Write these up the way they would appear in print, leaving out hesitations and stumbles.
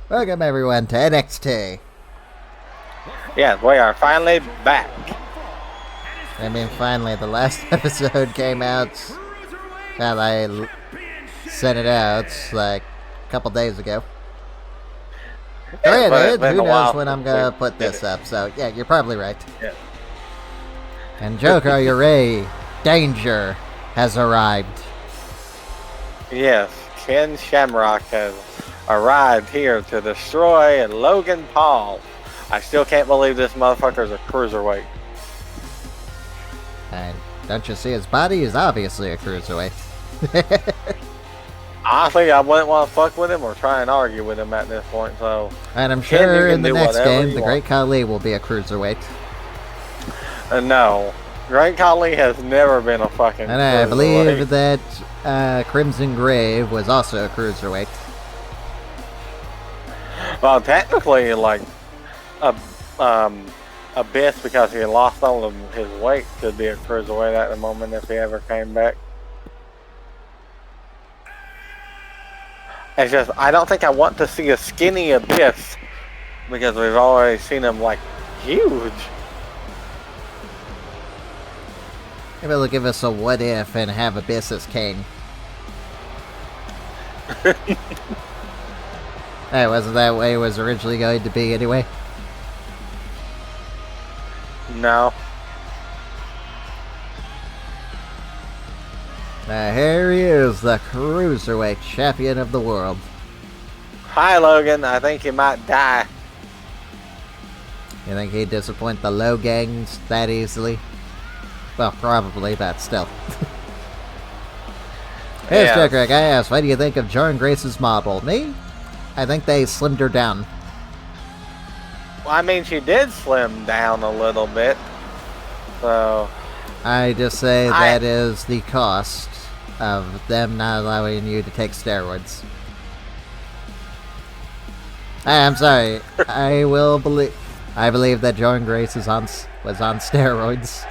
Welcome everyone to NXT. Yes, we are finally back. I mean, finally, the last episode came out. Well, I sent it out like a couple days ago. Granted, who knows when I'm gonna put this up? So yeah, you're probably right. Yeah. And Joker, your Ray Danger has arrived. Yes, Ken Shamrock has arrived here to destroy Logan Paul. I still can't believe this motherfucker's a cruiserweight. And don't you see his body is obviously a cruiserweight. Honestly, I wouldn't want to fuck with him or try and argue with him at this point, so... And I'm sure in the next game, the Great Khali will be a cruiserweight. No. Great Khali has never been a fucking And I believe that Crimson Grave was also a cruiserweight. Well, technically, like, Abyss, because he lost all of his weight, could be a cruiserweight at the moment if he ever came back. It's just, I don't think I want to see a skinny Abyss, because we've already seen him, like, huge. Maybe they'll give us a what if and have Abyss as Kane. Hey, wasn't that way it was originally going to be anyway? No. Here he is, the Cruiserweight Champion of the world. Hi, Logan. I think you might die. You think he'd disappoint the low gangs that easily? Well, probably, but still. Here's Joker. I asked, what do you think of Jordan Grace's model? Me? I think they slimmed her down. Well, I mean, she did slim down a little bit. So... I just say that is the cost of them not allowing you to take steroids. I'm sorry. I believe that Jordan Grace was on steroids.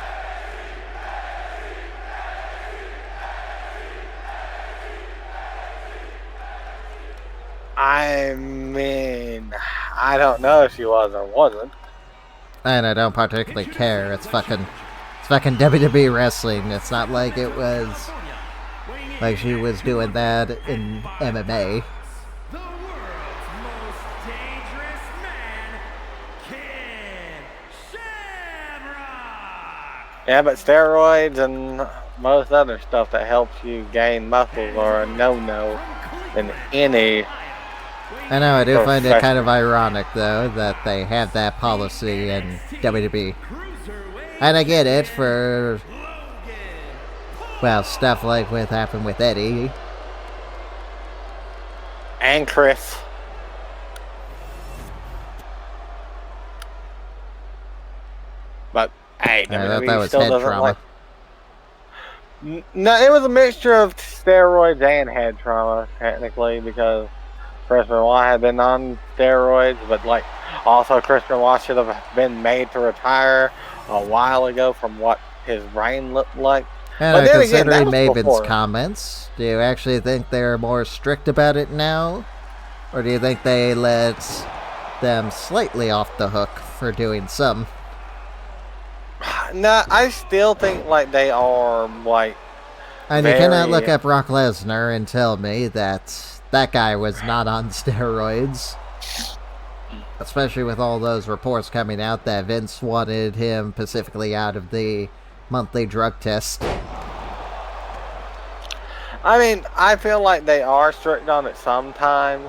I mean, I don't know if she was or wasn't. And I don't particularly care. It's fucking WWE wrestling. It's not like it was like she was doing that in MMA. The world's most dangerous man, Ken Shamrock. Yeah, but steroids and most other stuff that helps you gain muscles are a no-no in any... I know, I do find it kind of ironic, though, that they have that policy in WWE. And I get it for, well, stuff like what happened with Eddie. And Chris. But, hey, I thought that was still head doesn't trauma. like... No, it was a mixture of steroids and head trauma, technically, because Chris Benoit had been on steroids, but, like, also Chris Benoit should have been made to retire a while ago from what his brain looked like. And considering Maven's comments, do you actually think they're more strict about it now? Or do you think they let them slightly off the hook for doing some? No, I still think, like, they are, like, and you cannot look up Brock Lesnar and tell me that that guy was not on steroids. Especially with all those reports coming out that Vince wanted him specifically out of the monthly drug test. I mean, I feel like they are strict on it sometimes.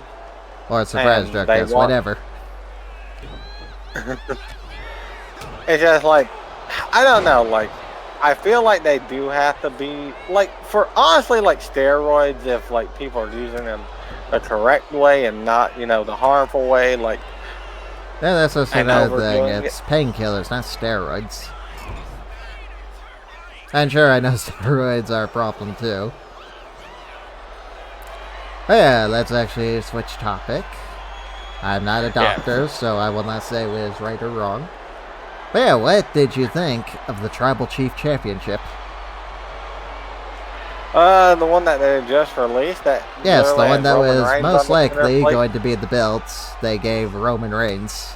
Or a surprise drug test, whatever. It's just like, I don't know, like, I feel like they do have to be, like, for honestly, like, steroids, if, like, people are using them the correct way and not, you know, the harmful way, like... Yeah, that's just another thing. It's painkillers, not steroids. And sure, I know steroids are a problem, too. But yeah, let's actually switch topic. I'm not a doctor, so I will not say what is right or wrong. But yeah, what did you think of the Tribal Chief Championship? The one that they just released. That Yes, the literally one had that Roman was Reigns most on likely their plate. going to be the belts they gave Roman Reigns.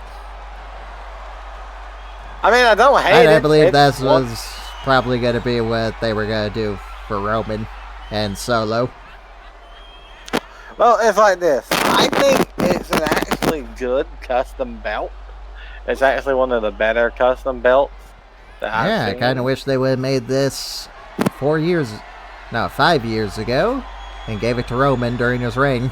I mean, I don't hate And it. I believe It's that was probably going to be what they were going to do for Roman and Solo. Well, it's like this. I think it's an actually good custom belt. It's actually one of the better custom belts that I've Yeah, I seen. kind of wish they would have made this 5 years ago and gave it to Roman during his reign.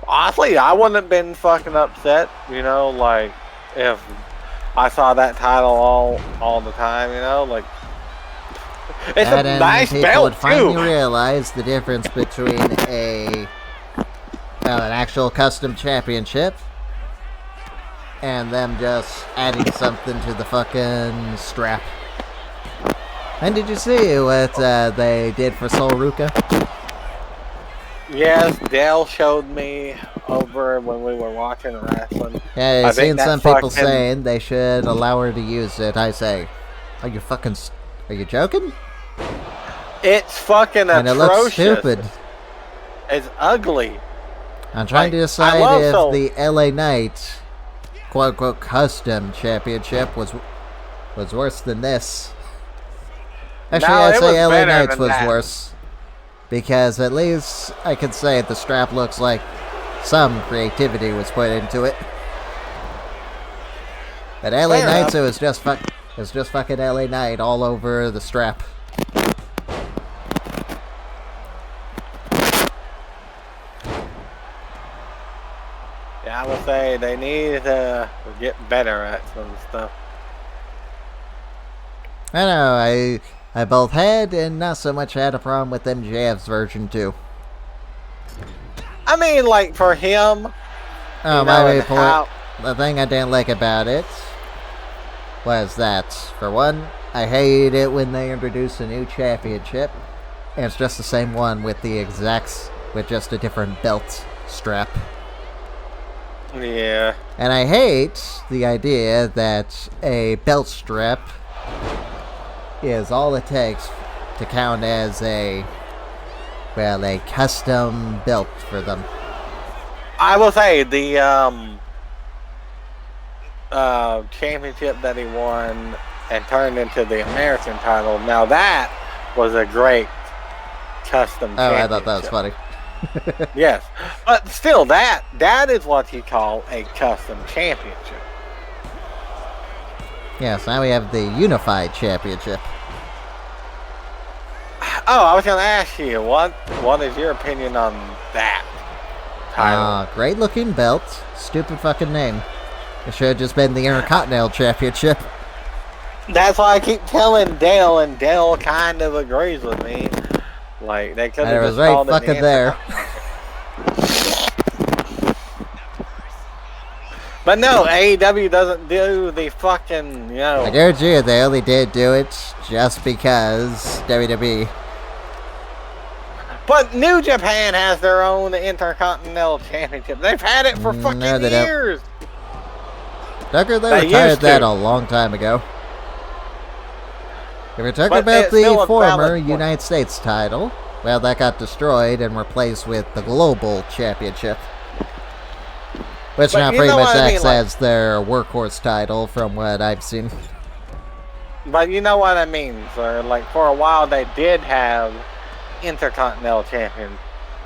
Honestly, I wouldn't have been fucking upset, you know, like, if I saw that title all the time, you know, like, it's And a then nice people belt, would finally too. realize the difference between an actual custom championship and them just adding something to the fucking strap. And did you see what they did for Sol Ruka? Yes, Dale showed me over when we were watching wrestling. Yeah, I I've think seen that some people fucking- saying they should allow her to use it. I say, are you joking? It's fucking And it looks atrocious. stupid. It's ugly. I'm trying to Like, decide I love if Sol. the LA Knight quote-unquote custom championship was worse than this. Actually, No, I'd it say was LA better Knight's than was that. worse. Because at least I could say the strap looks like some creativity was put into it. But LA Fair Knight's, enough. it was just fucking LA Knight all over the strap. Yeah, I would say they need to get better at some stuff. I know, I both had and not so much had a problem with MJF's version too. I mean, like, for him, Oh, you my know, main and point. how- The thing I didn't like about it was that, for one, I hate it when they introduce a new championship, and it's just the same one with with just a different belt strap. Yeah. And I hate the idea that a belt strap is all it takes to count as a custom belt for them. I will say the championship that he won and turned into the American title. Now that was a great custom Oh, I championship. thought that was funny. Yes, but still, that is what you call a custom championship. Yes, now we have the Unified Championship. Oh, I was going to ask you, what is your opinion on that title? Great looking belt. Stupid fucking name. It should have just been the Intercontinental Championship. That's why I keep telling Dale, and Dale kind of agrees with me. Like, they could And it have was just right called it the fucking there. But no, AEW doesn't do the fucking, you know. I guarantee you they only did do it just because WWE. But New Japan has their own Intercontinental Championship. They've had it for fucking No, they don't. years. Tucker, They they retired used that to. a long time ago. If you're talking But about it's still the a former valid point. United States title, well, that got destroyed and replaced with the Global Championship. Which But now you pretty know much what I mean, acts like- as their workhorse title from what I've seen. But you know what I mean, sir. Like, for a while, they did have Intercontinental Champion.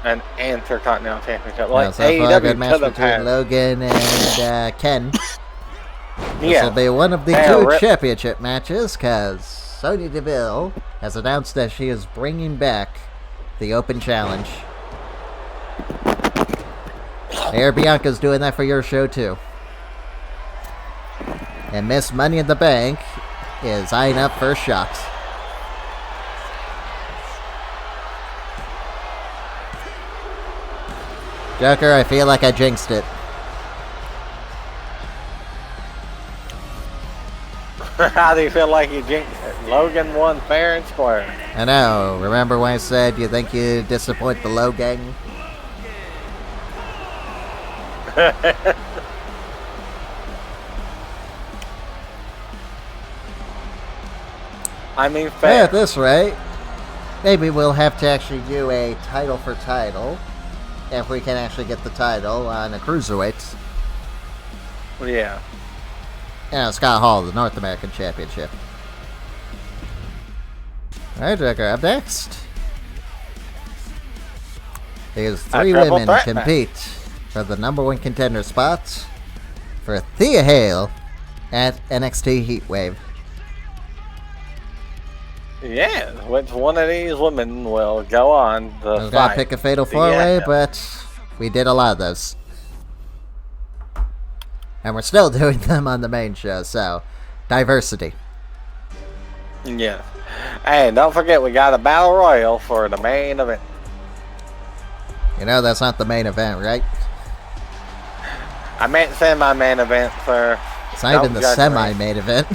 An Intercontinental Championship. Like, So for a AEW good match could have between had. Logan and Ken. This Yeah. will be one of the Hey, two Rip- championship matches, because Sonya Deville has announced that she is bringing back the Open Challenge. Air Bianca's doing that for your show, too. And Miss Money in the Bank is eyeing up for a shot. Joker, I feel like I jinxed it. How do you feel like you jinxed it? Logan won fair and square. I know. Remember when I said you think you disappoint the Low Gang? I mean, Yeah, fair. at this rate, maybe we'll have to actually do a title for title. If we can actually get the title on a Cruiserweight. Yeah. Scott Hall, the North American Championship. Alright, Jakara, up next. These 3 women compete for the #1 contender spot for Thea Hale at NXT Heatwave. Yeah, which one of these women will go on the I was gonna pick a fatal 4-way, but we did a lot of those. And we're still doing them on the main show, so diversity. Yeah. Hey, don't forget we got a battle royal for the main event. You know that's not the main event, right? I meant semi-main event, sir. It's not even the semi-main event.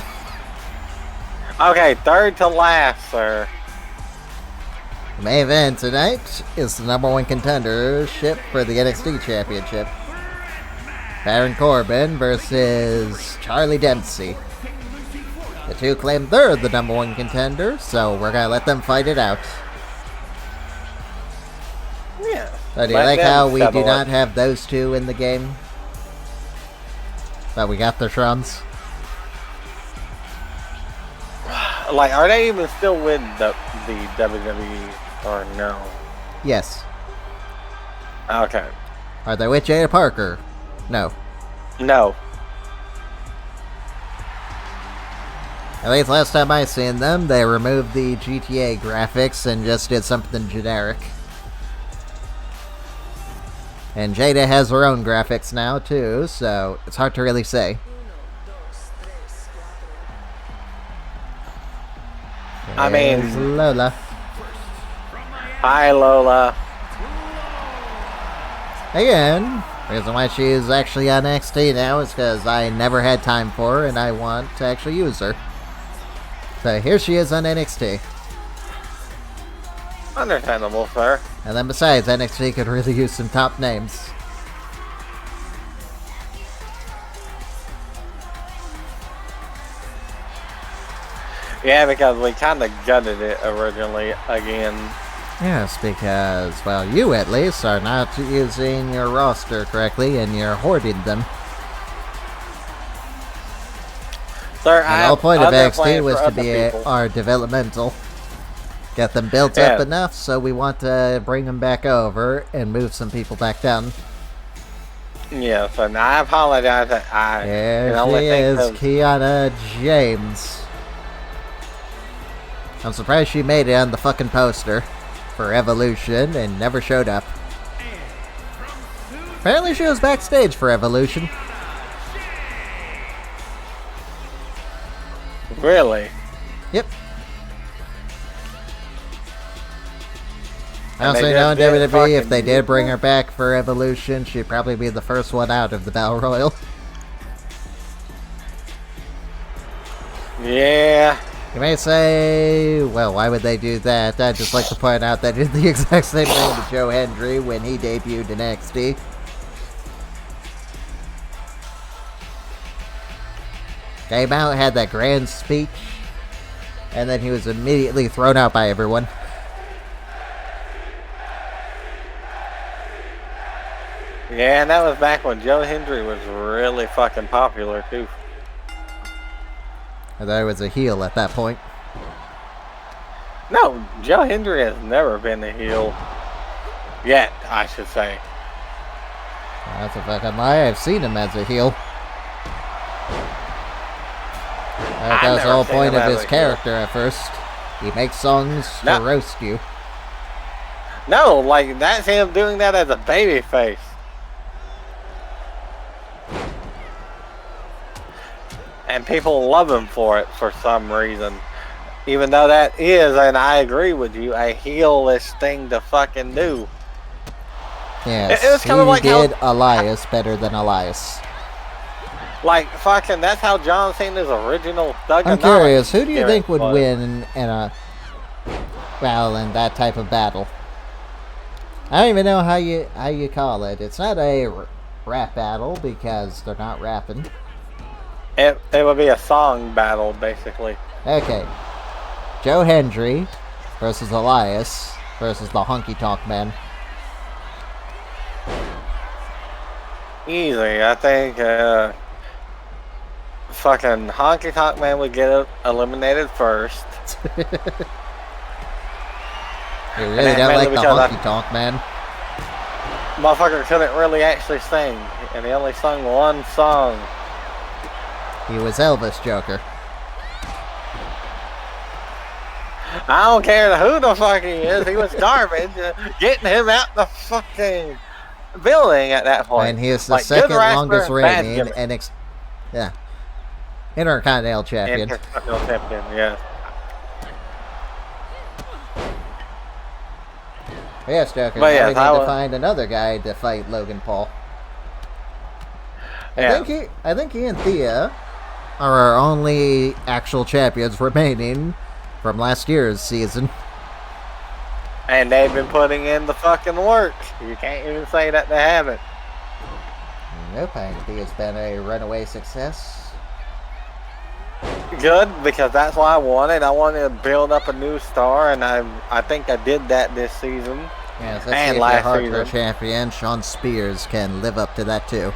Okay, third to last, sir. The main event tonight is the #1 contendership for the NXT Championship. Baron Corbin versus Charlie Dempsey. The two claim they're the #1 contender, so we're gonna let them fight it out. Yeah. So do you like how we do not have those two in the game? But we got their shrums? Like, are they even still with the WWE or no? Yes. Okay. Are they with Jaida Parker? No. No. At least last time I seen them, they removed the GTA graphics and just did something generic. And Jaida has her own graphics now, too, so it's hard to really say. I There's mean... Lola. Hi, Lola. Again, the reason why she is actually on NXT now is because I never had time for her and I want to actually use her. So here she is on NXT. Understandable, sir. And then besides, NXT could really use some top names. Yeah, because we kind of gutted it originally again. Yes, because, well, you at least are not using your roster correctly and you're hoarding them. Sir, And the whole point of NXT was to be our developmental. Get them built up enough, so we want to bring them back over and move some people back down. Yes, and I apologize that I There can only she think is, of... Kiana James. I'm surprised she made it on the fucking poster for Evolution and never showed up. Apparently she was backstage for Evolution. Really? Yep. I And also they know in just did WWE, if fucking they did bring her back for Evolution, she'd probably be the first one out of the Battle Royal. Yeah. You may say, well, why would they do that? I'd just like to point out they did the exact same thing to Joe Hendry when he debuted in NXT. Came out, had that grand speech, and then he was immediately thrown out by everyone. Yeah, and that was back when Joe Hendry was really fucking popular, too. I thought he was a heel at that point. No, Joe Hendry has never been a heel. Yet, I should say. That's a fucking lie. I've seen him as a heel. That was the whole point of his character at first. He makes songs to roast you. No, like, that's him doing that as a babyface. And people love him for it for some reason. Even though that is, and I agree with you, a heelish thing to fucking do. Yes, it was kind of like did Elias better than Elias. Like, fucking, that's how John Cena's original Thuganomics. I'm curious, who do you think would win in a, well, in that type of battle? I don't even know how you call it. It's not a rap battle because they're not rapping. It would be a song battle, basically. Okay. Joe Hendry versus Elias versus the Honky Tonk Man. Easy. I think fucking Honky Tonk Man would get eliminated first. You really don't like the Honky Tonk Man? Motherfucker couldn't really actually sing, and he only sung one song. He was Elvis, Joker. I don't care who the fuck he is. He was garbage. Getting him out the fucking building at that point. And he is the second longest reigning NXT. Yeah. Intercontinental Champion. Intercontinental Champion, yeah. Yes, Joker. But now yes, we need to find another guy to fight Logan Paul. I think he and Thea are our only actual champions remaining from last year's season. And they've been putting in the fucking work. You can't even say that they haven't. Nope, I think Thea's been a runaway success. Good, because that's what I wanted. I wanted to build up a new star, and I think I did that this season. Yes, let's and see if last your hardcore season. champion, Shawn Spears, can live up to that too.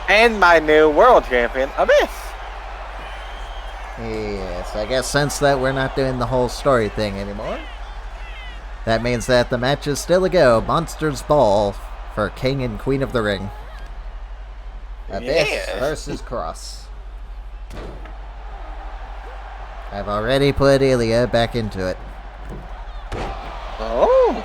And my new world champion, Abyss. Yes, I guess since that we're not doing the whole story thing anymore, that means that the match is still a go. Monsters Ball for King and Queen of the Ring. Abyss versus Cross. I've already put Ilya back into it. Oh.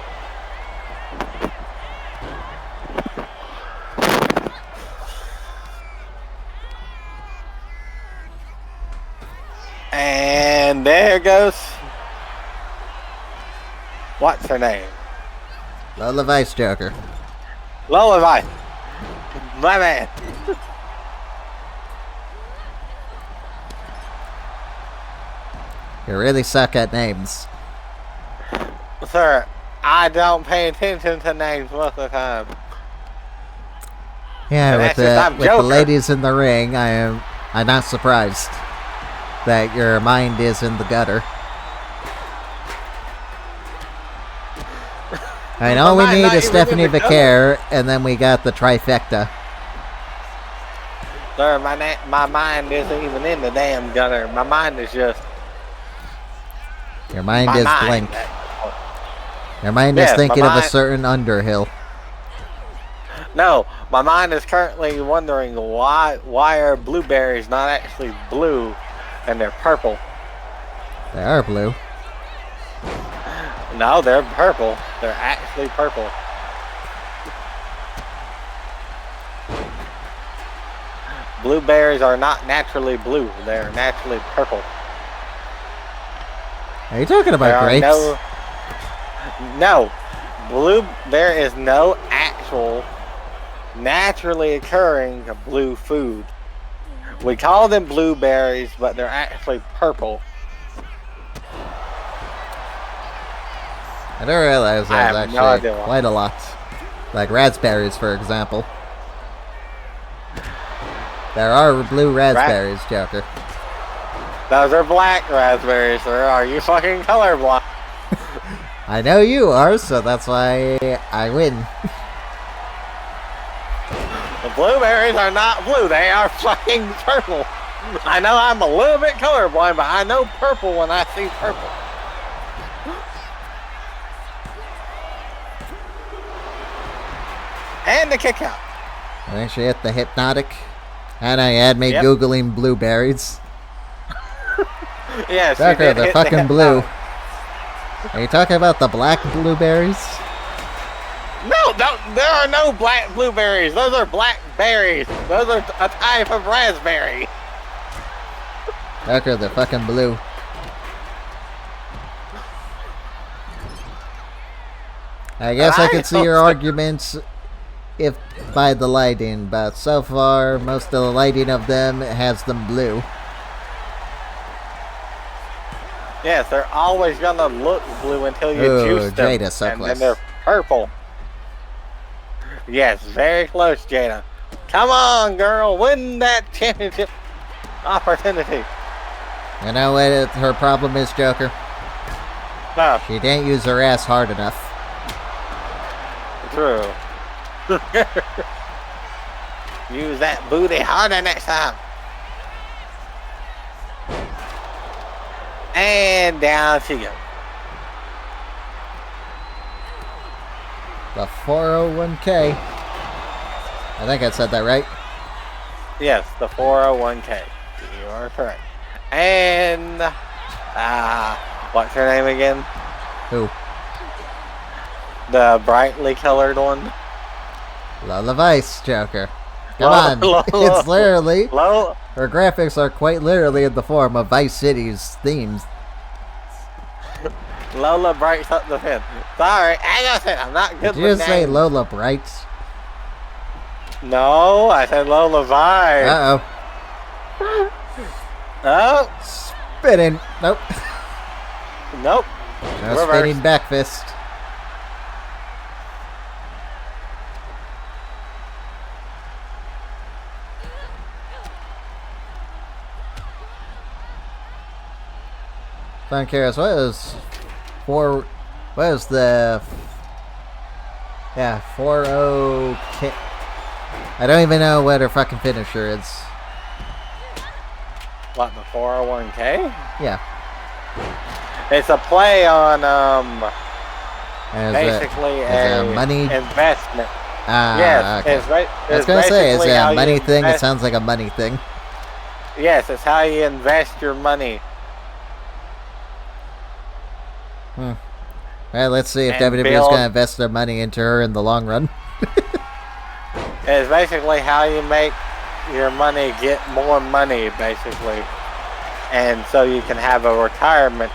And there goes. What's her name? Lola Vice Joker. Lola Vice. My man. You really suck at names. Sir, I don't pay attention to names most of the time. Yeah, And with that's just, the ladies in the ring, I'm not surprised that your mind is in the gutter. I know we need a Stephanie Vicaire, and then we got the trifecta. Sir, my mind isn't even in the damn gutter. My mind is just... Your mind is blank. Your mind is thinking of a certain Underhill. No, my mind is currently wondering why are blueberries not actually blue and they're purple? They are blue. No, they're purple. They're actually purple. Blueberries are not naturally blue. They're naturally purple. Are you talking about grapes? No. There is no actual naturally occurring blue food. We call them blueberries, but they're actually purple. I didn't realize there was no actually idea. quite a lot. Like raspberries, for example. There are blue raspberries, Joker. Those are black raspberries, sir. Are you fucking colorblind? I know you are, so that's why I win. The blueberries are not blue. They are fucking purple. I know I'm a little bit colorblind, but I know purple when I see purple. And the kick out. I think she hit the hypnotic. And I had me Googling blueberries. Yes, Joker, they're fucking blue. Are you talking about the black blueberries? No, there are no black blueberries. Those are black berries. Those are a type of raspberry. Joker, they're fucking blue. I guess I could see your arguments if by the lighting, but so far, most of the lighting of them has them blue. Yes, they're always gonna look blue until you juice them, Jaida, so and close. then they're purple. Yes, very close, Jaida. Come on, girl, win that championship opportunity. You know what her problem is, Joker? No, She didn't use her ass hard enough. true. Use that booty harder next time. And down she goes. The 401k. I think I said that right. Yes, the 401k. You are correct. And what's her name again? Who? The brightly colored one. Lola Vice, Joker. Come Lola- on. Lola- It's literally... Lola. Her graphics are quite literally in the form of Vice City's themes. Lola breaks up the fence. Sorry, as I said, I'm not good Did you with just say names. Lola Bright? No, I said Lola Vice. Uh-oh. Oh, Spinning. Nope. nope. No Reverse. spinning back fist. So I'm curious, what is the 40K? I don't even know what her fucking finisher is. What, the 401k? Yeah. It's a play on And basically is a it money? investment. Ah, Yes, okay. I was gonna say, is it a money thing? It sounds like a money thing. Yes, it's how you invest your money. Alright, let's see if And WWE's build- gonna invest their money into her in the long run. It's basically how you make your money get more money, basically. And so you can have a retirement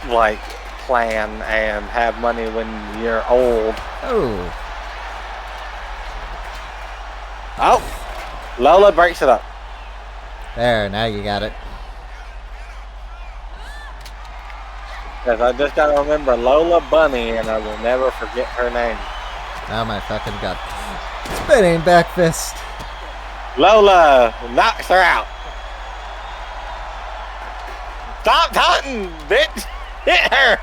like plan and have money when you're old. Oh. Oh, Lola breaks it up. There, now you got it. Because I just gotta remember Lola Bunny, and I will never forget her name. Oh my fucking god. Spinning back fist. Lola knocks her out. Stop taunting, bitch! Hit her!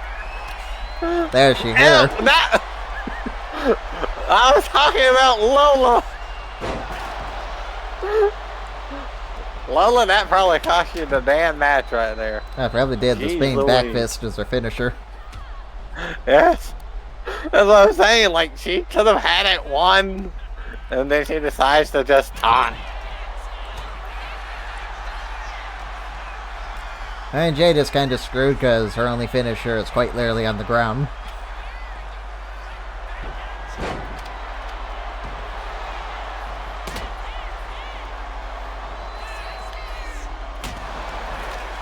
There, she hit Ow, her. not- I was talking about Lola. Lola, that probably cost you the damn match right there. I probably did. The Jeez spinning back Louise. fist is her finisher. Yes. That's what I'm saying. Like, she could have had it won, and then she decides to just taunt. And Jaida's kind of screwed because her only finisher is quite literally on the ground.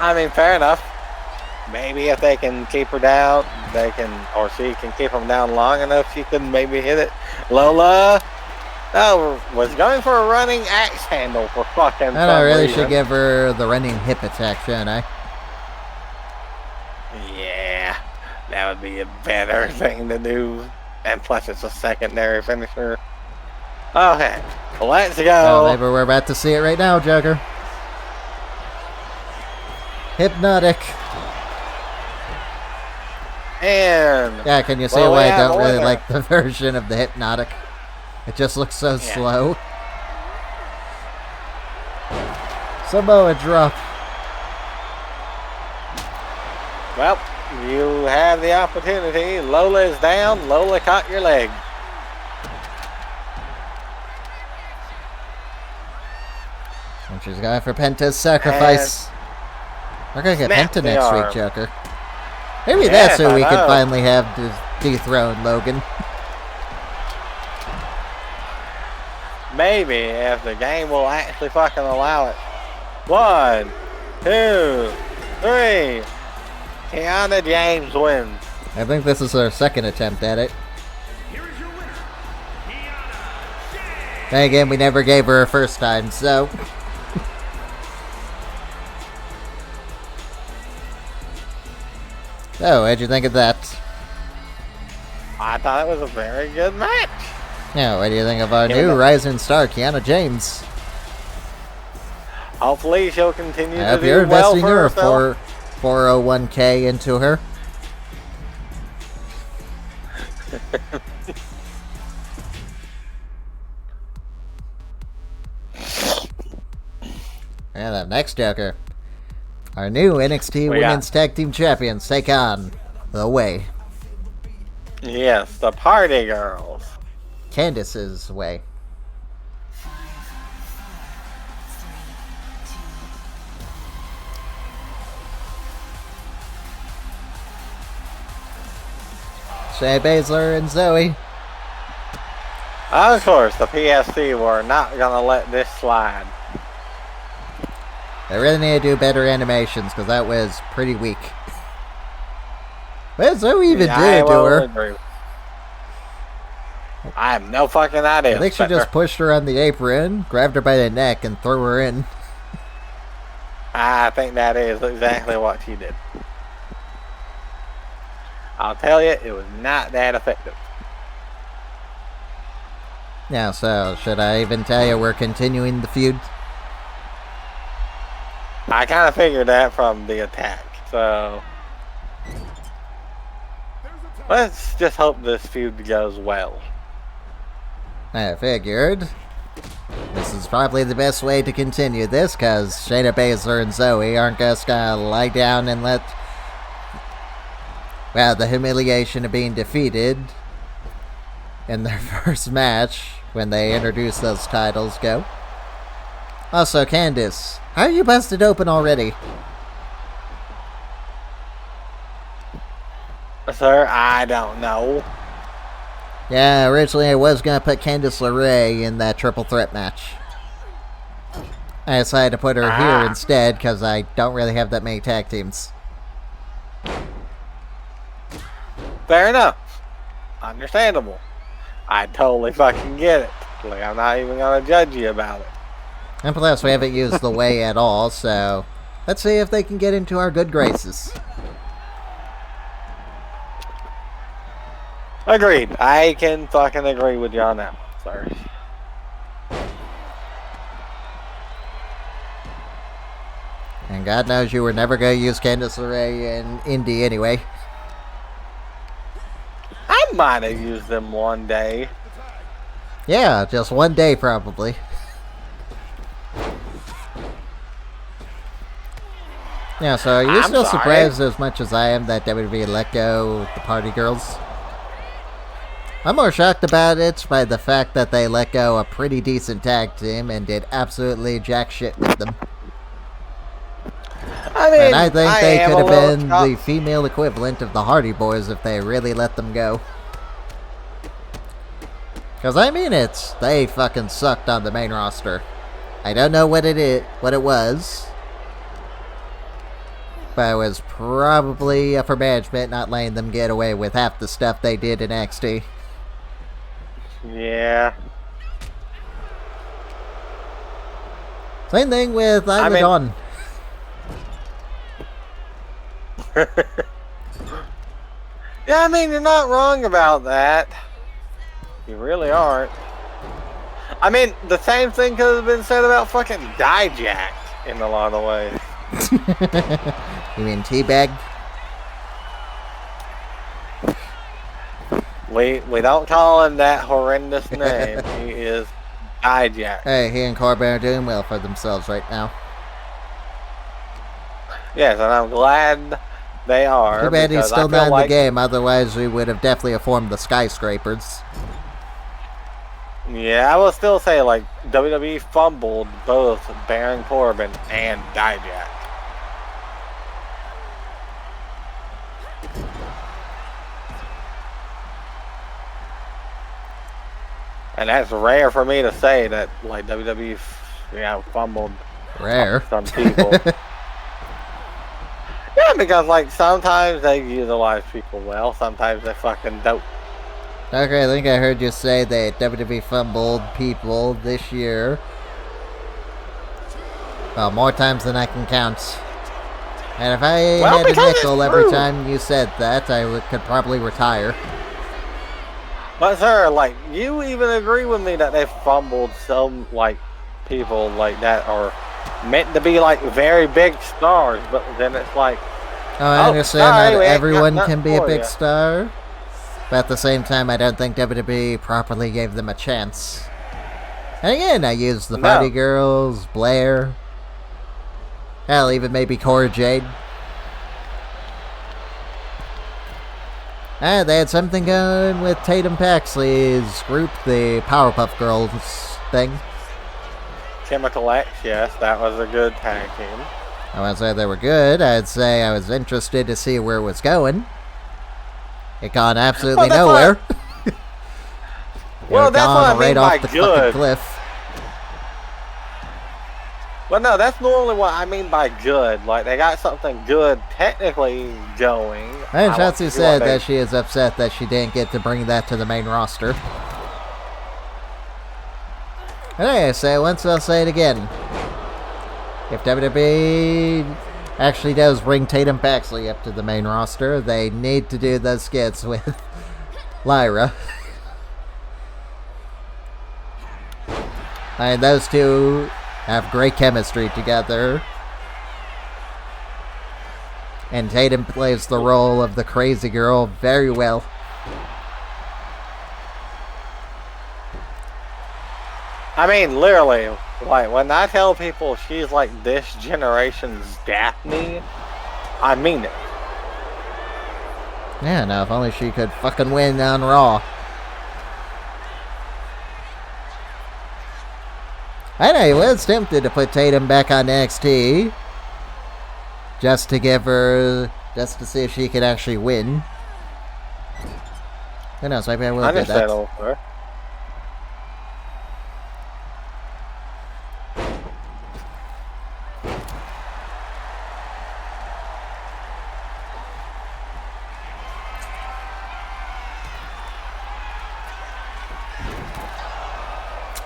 I mean, fair enough. Maybe if they can keep her down, they can, or she can keep them down long enough, she could maybe hit it. Lola, was going for a running axe handle for fucking I really reason. should give her the running hip attack, shouldn't I? Yeah, that would be a better thing to do. And plus, it's a secondary finisher. Okay, let's Oh, go. maybe we're about to see it right now, Joker. Hypnotic. And Yeah, can you see Well, why I yeah, don't more really there. like the version of the hypnotic? It just looks so Yeah. slow. Samoa drop. well, you have the opportunity. Lola is down. Lola caught your leg. And she's going for Penta's sacrifice. We're gonna get Snap Penta the next arm. week, Joker. Maybe Yes, that's who I we could know. finally have to dethrone Logan. Maybe if the game will actually fucking allow it. 1, 2, 3. Kiana James wins. I think this is her second attempt at it. Here is your winner, Kiana James. Then again, we never gave her a first time, so... So, what'd you think of that? I thought it was a very good match. Now, what do you think of our Give it new up. rising star, Kiana James? Hopefully she'll continue I to hope do you're well investing for her herself. 401k into her. And up next, Joker. Our new NXT Women's Tag Team Champions take on The Way. Yes, the Party Girls. Candice's Way. Shayna Baszler and Zoe. Of course, the PSC were not going to let this slide. They really need to do better animations because that was pretty weak. What did Zoe even do to her? Agree. I have no fucking idea. I think she just pushed her on the apron, grabbed her by the neck, and threw her in. I think that is exactly what she did. I'll tell you, it was not that effective. Yeah, so should I even tell you we're continuing the feud? I kind of figured that from the attack, so let's just hope this feud goes well. I figured this is probably the best way to continue this, because Shayna Baszler and Zoe aren't just gonna lie down and let, well, the humiliation of being defeated in their first match when they introduce those titles go. Also, Candice, how are you busted open already? Sir, I don't know. Yeah, originally I was going to put Candice LeRae in that triple threat match. I decided to put her here instead because I don't really have that many tag teams. Fair enough. Understandable. I totally fucking get it. Like, I'm not even going to judge you about it. And plus, we haven't used the Way at all, so let's see if they can get into our good graces. Agreed. I can fucking agree with you on that one, sir. And God knows you were never going to use Candice LeRae in Indy anyway. I might have used them one day. Yeah, just one day probably. Yeah, so are you still surprised as much as I am that WWE let go the Party Girls? I'm more shocked about it by the fact that they let go a pretty decent tag team and did absolutely jack shit with them. I mean, and I think they could have been the female equivalent of the Hardy Boys if they really let them go. Because I mean it, they fucking sucked on the main roster. I don't know what it was. But it was probably for management not letting them get away with half the stuff they did in NXT. Yeah. Same thing with Dawn. Yeah, I mean, you're not wrong about that. You really aren't. I mean, the same thing could have been said about fucking Dijak in a lot of ways. You mean Teabag? We don't call him that horrendous name. He is Dijak. Hey, he and Corbin are doing well for themselves right now. Yes, and I'm glad they are. Too bad he's still not in the game, otherwise we would have definitely formed the Skyscrapers. Yeah, I will still say, like, WWE fumbled both Baron Corbin and Dijak. And that's rare for me to say that, like, WWE, fumbled rare some people. Yeah, because, like, sometimes they utilize people well, sometimes they fucking don't. Okay, I think I heard you say that WWE fumbled people this year. Well, more times than I can count. And if I had a nickel every time you said that, I could probably retire. But sir, like, you even agree with me that they fumbled some, like, people like that are meant to be, like, very big stars, but then it's like, I understand that we ain't got everyone nothing can be a for big ya. star, but at the same time, I don't think WWE properly gave them a chance. And again, I used the Party Girls, Blair, hell, even maybe Cora Jade. And they had something going with Tatum Paxley's group, the Powerpuff Girls thing. Chemical X, yes, that was a good tag team. I wouldn't say they were good. I'd say I was interested to see where it was going. It gone absolutely Well, nowhere. Well, that's what I mean right by off the good. fucking cliff. Well, no, that's normally what I mean by good. Like, they got something good technically going. And Shotzi said that she is upset that she didn't get to bring that to the main roster. And I say once, I'll say it again. If WWE actually does bring Tatum Paxley up to the main roster, they need to do those skits with Lyra. And those two have great chemistry together. And Tatum plays the role of the crazy girl very well. I mean, literally, like, when I tell people she's like this generation's Daphne, I mean it. Yeah, now if only she could fucking win on Raw. I know, he was tempted to put Tatum back on NXT. Just to give her, just to see if she could actually win. Who knows, maybe I will do that. Over.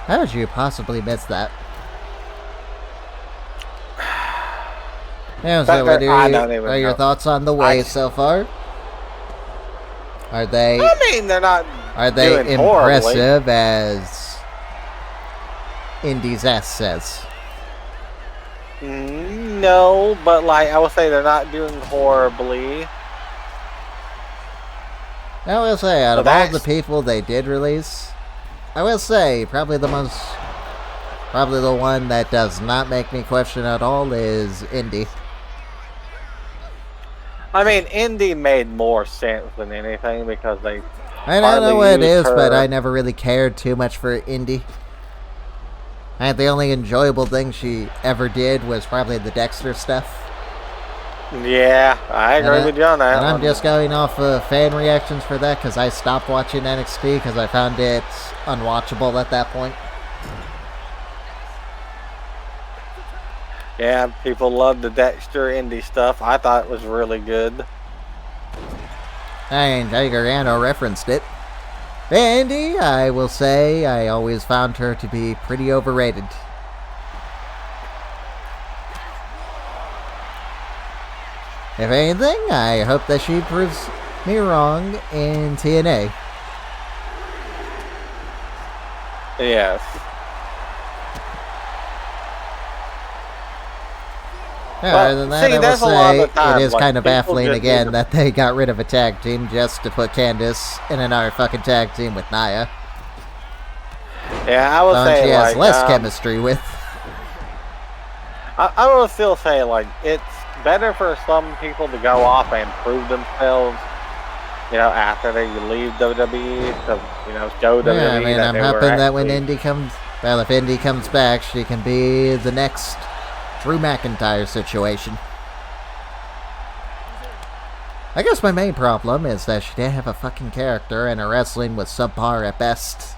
How did you possibly miss that? Yeah, so what are your thoughts on the way so far? Are they? I mean, they're not. Are they impressive as Indy's ass says? No, but like I would say, they're not doing horribly. I will say, out of all the people they did release, I will say probably the one that does not make me question at all is Indy. I mean, Indy made more sense than anything because they. I don't know what it is, but I never really cared too much for Indy. I think the only enjoyable thing she ever did was probably the Dexter stuff. Yeah, I agree with you on that. And I'm just going off of fan reactions for that because I stopped watching NXT because I found it unwatchable at that point. Yeah, people love the Dexter Indy stuff. I thought it was really good. And Jakara referenced it. Indy, I will say, I always found her to be pretty overrated. If anything, I hope that she proves me wrong in TNA. Yes. Other than that, I will say it is kind of baffling again that they got rid of a tag team just to put Candice in another fucking tag team with Nia. Yeah, I would say she has less chemistry with. I will still say, like, it's better for some people to go off and prove themselves, you know, after they leave WWE to, you know, show WWE. Yeah, I mean, that I'm hoping that when Indy comes, well, if Indy comes back, she can be the next Drew McIntyre situation. I guess my main problem is that she didn't have a fucking character and her wrestling was subpar at best.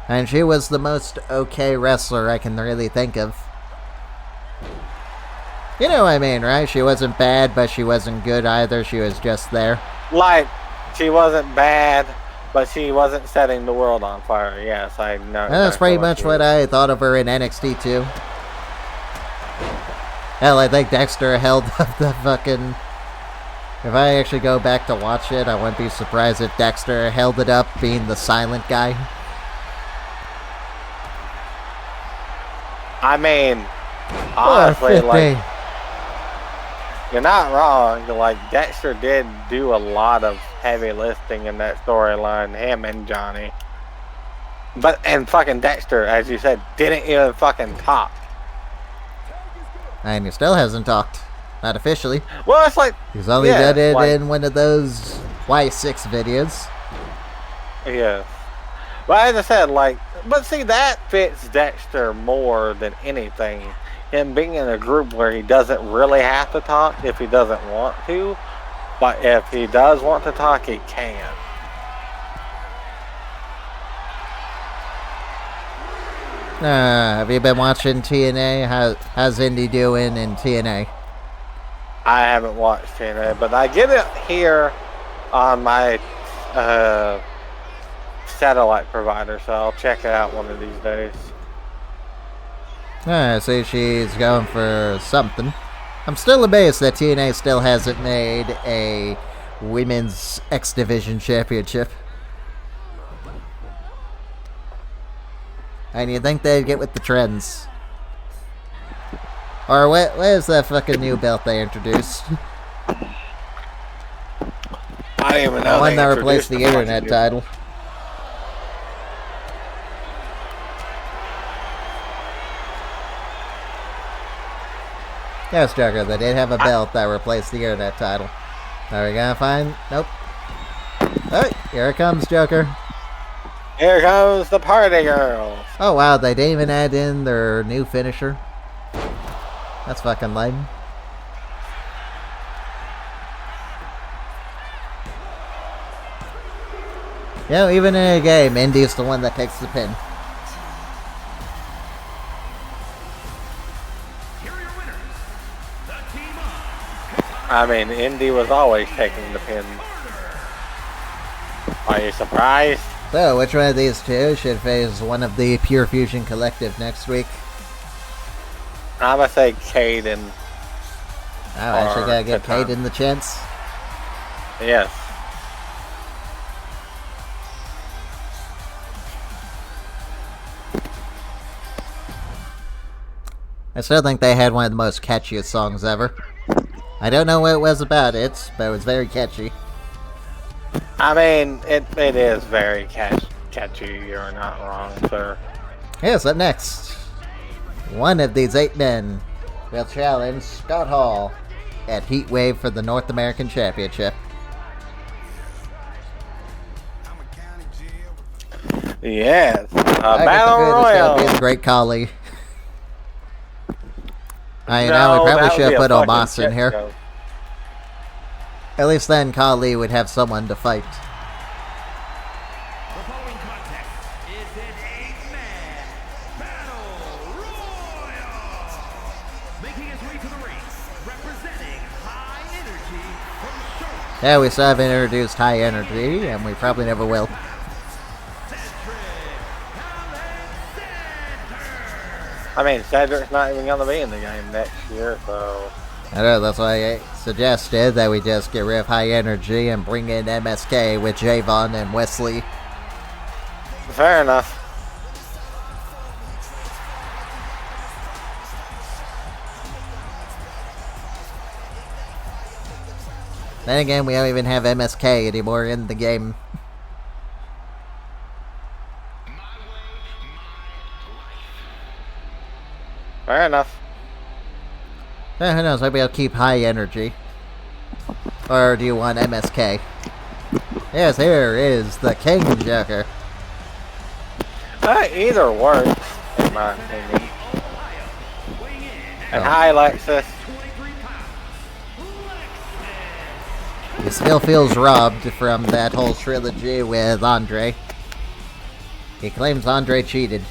And she was the most okay wrestler I can really think of. You know what I mean, right? She wasn't bad, but she wasn't good either. She was just there. Like, she wasn't bad, but she wasn't setting the world on fire. Yes, I know. And that's pretty much what I thought of her in NXT too. Hell, I think Dexter held up the fucking... If I actually go back to watch it, I wouldn't be surprised if Dexter held it up being the silent guy. I mean, honestly, like... you're not wrong. Like, Dexter did do a lot of heavy lifting in that storyline, him and Johnny. And fucking Dexter, as you said, didn't even fucking talk. And he still hasn't talked. Not officially. Well, it's like... He's only done it in one of those Y6 videos. Yeah. But as I said, like... But see, that fits Dexter more than anything. Him being in a group where he doesn't really have to talk if he doesn't want to. But if he does want to talk, he can. Have you been watching TNA? How's Indy doing in TNA? I haven't watched TNA, but I get it here on my satellite provider, so I'll check it out one of these days. I see she's going for something. I'm still amazed that TNA still hasn't made a Women's X Division Championship. And you'd think they'd get with the trends. Or where's that fucking new belt they introduced? I didn't even know. The one that replaced the internet title. Yes, Joker, they did have a belt that replaced the internet title. Are we gonna find? Nope. Oh, here it comes, Joker. Here comes the party girls. Oh wow, they didn't even add in their new finisher. That's fucking lame. You know, even in a game, Indy's the one that takes the pin. I mean, Indy was always taking the pin. Are you surprised? So, which one of these two should face one of the Pure Fusion Collective next week? I'm gonna say Kayden. Oh, I actually gotta give Kayden the chance. Yes. I still think they had one of the most catchiest songs ever. I don't know what it was about it, but it was very catchy. I mean, it is very catchy. You're not wrong, sir. Yes, up next. One of these 8 men will challenge Scott Hall at Heatwave for the North American Championship. Yes, Battle Royal. This is great Kali. I know, No, we probably that should would have be a put fucking Omos in shit here. show. At least then Kali would have someone to fight. The following contest is an 8-man battle royal. Making his way to the ring, representing High Energy from Shamrock. Yeah, we still haven't introduced High Energy, and we probably never will. I mean, Cedric's not even gonna be in the game next year, so. I know, that's why I suggested that we just get rid of High Energy and bring in MSK with Javon and Wesley. Fair enough. Then again, we don't even have MSK anymore in the game. Fair enough. Who knows, maybe I'll keep High Energy. Or do you want MSK? Yes, here is the King Joker. Either works, in my opinion. And hi, Alexis. He still feels robbed from that whole trilogy with Andre. He claims Andre cheated.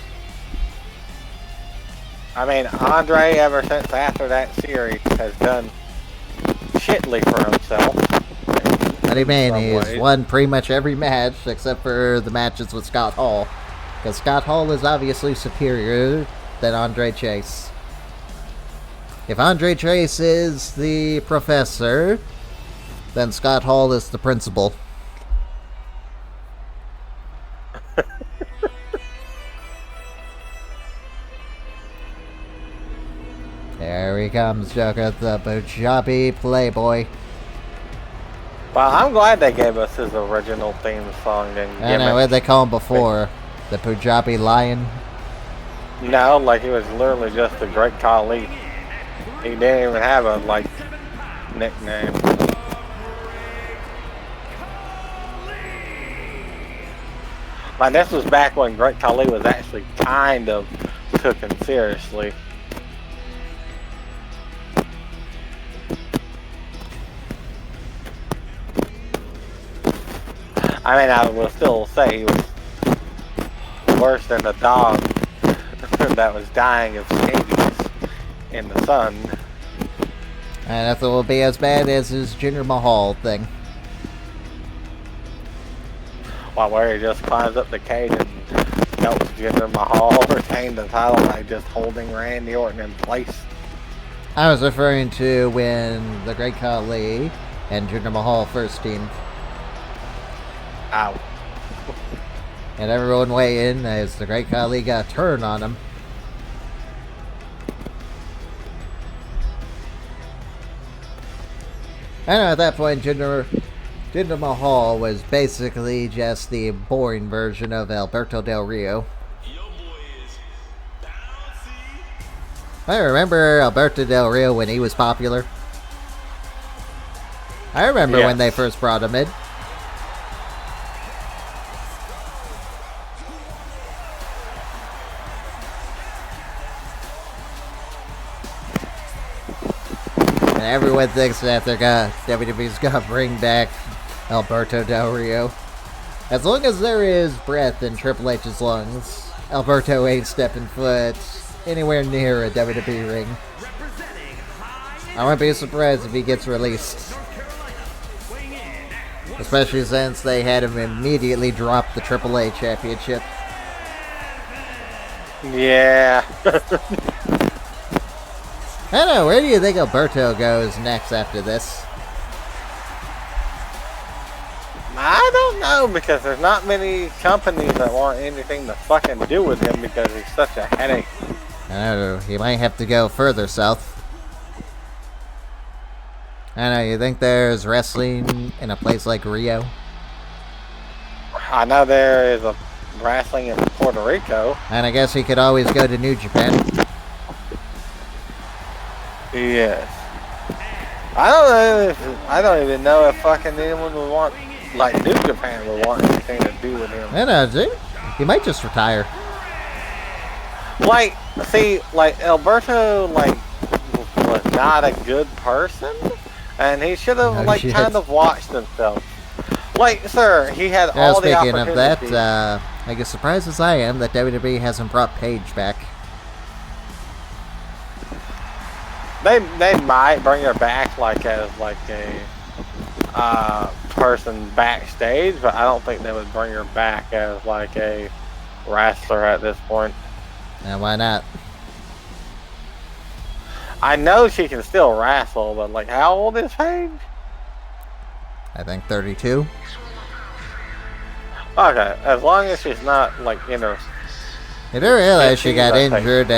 I mean, Andre, ever since after that series, has done shittly for himself. What do you mean? He's won pretty much every match except for the matches with Scott Hall. Because Scott Hall is obviously superior than Andre Chase. If Andre Chase is the professor, then Scott Hall is the principal. There we comes, Joker, the Punjabi Playboy. Well, I'm glad they gave us his original theme song. And I know, what they call him before? The Punjabi Lion? No, like he was literally just the Great Khali. He didn't even have a, like, nickname. Like, this was back when Great Khali was actually kind of taken seriously. I mean, I will still say he was worse than the dog that was dying of scabies in the sun. And nothing will be as bad as his Jinder Mahal thing. Well, where he just climbs up the cage and helps Jinder Mahal retain the title by just holding Randy Orton in place. I was referring to when the Great Khali and Jinder Mahal first teamed. Ow. And everyone weighed in as the Great Khali got a turn on him. I know at that point Jinder Mahal was basically just the boring version of Alberto Del Rio. I remember Alberto Del Rio when he was popular. I remember when they first brought him in. And everyone thinks that WWE's gonna bring back Alberto Del Rio. As long as there is breath in Triple H's lungs, Alberto ain't stepping foot anywhere near a WWE ring. I wouldn't be surprised if he gets released. Especially since they had him immediately drop the Triple Championship. Yeah. I don't know, where do you think Alberto goes next after this? I don't know, because there's not many companies that want anything to fucking do with him because he's such a headache. I don't know, he might have to go further south. I don't know, you think there's wrestling in a place like Rio? I know there is a wrestling in Puerto Rico. And I guess he could always go to New Japan. Yes. I don't even know if fucking anyone would want, like, New Japan would want anything to do with him. I don't know, dude. He might just retire. Like, see, like, Alberto, like, was not a good person, and he should have, kind of watched himself. Like, sir, he had all the opportunities. Speaking of that, I guess surprised as I am that WWE hasn't brought Paige back. They might bring her back, like, as, like, a person backstage, but I don't think they would bring her back as, like, a wrestler at this point. And why not? I know she can still wrestle, but, like, how old is Paige? I think 32. Okay, as long as she's not, like, in her... You do realize she got injured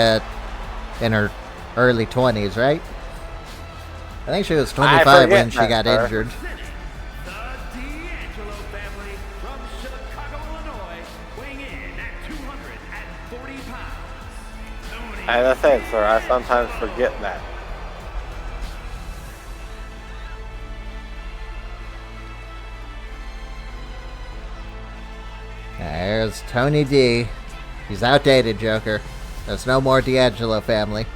in her early 20s, right? I think she was 25 when she got injured. And I think, sir, I sometimes forget that. There's Tony D. He's outdated, Joker. There's no more D'Angelo family.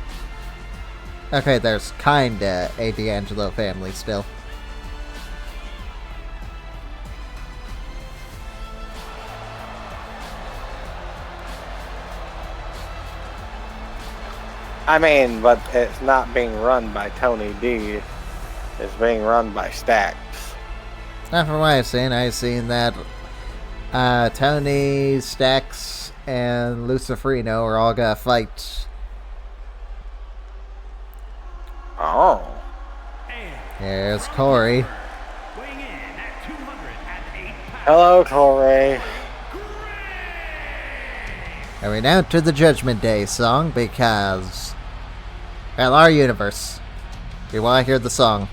Okay, there's kinda a D'Angelo family still. I mean, but it's not being run by Tony D. It's being run by Stacks. Not from what I've seen that Tony, Stacks, and Lucifrino are all gonna fight. Oh. Here's Corey. Hello, Corey. And we're now to the Judgment Day song because Well, our universe. We want to hear the song.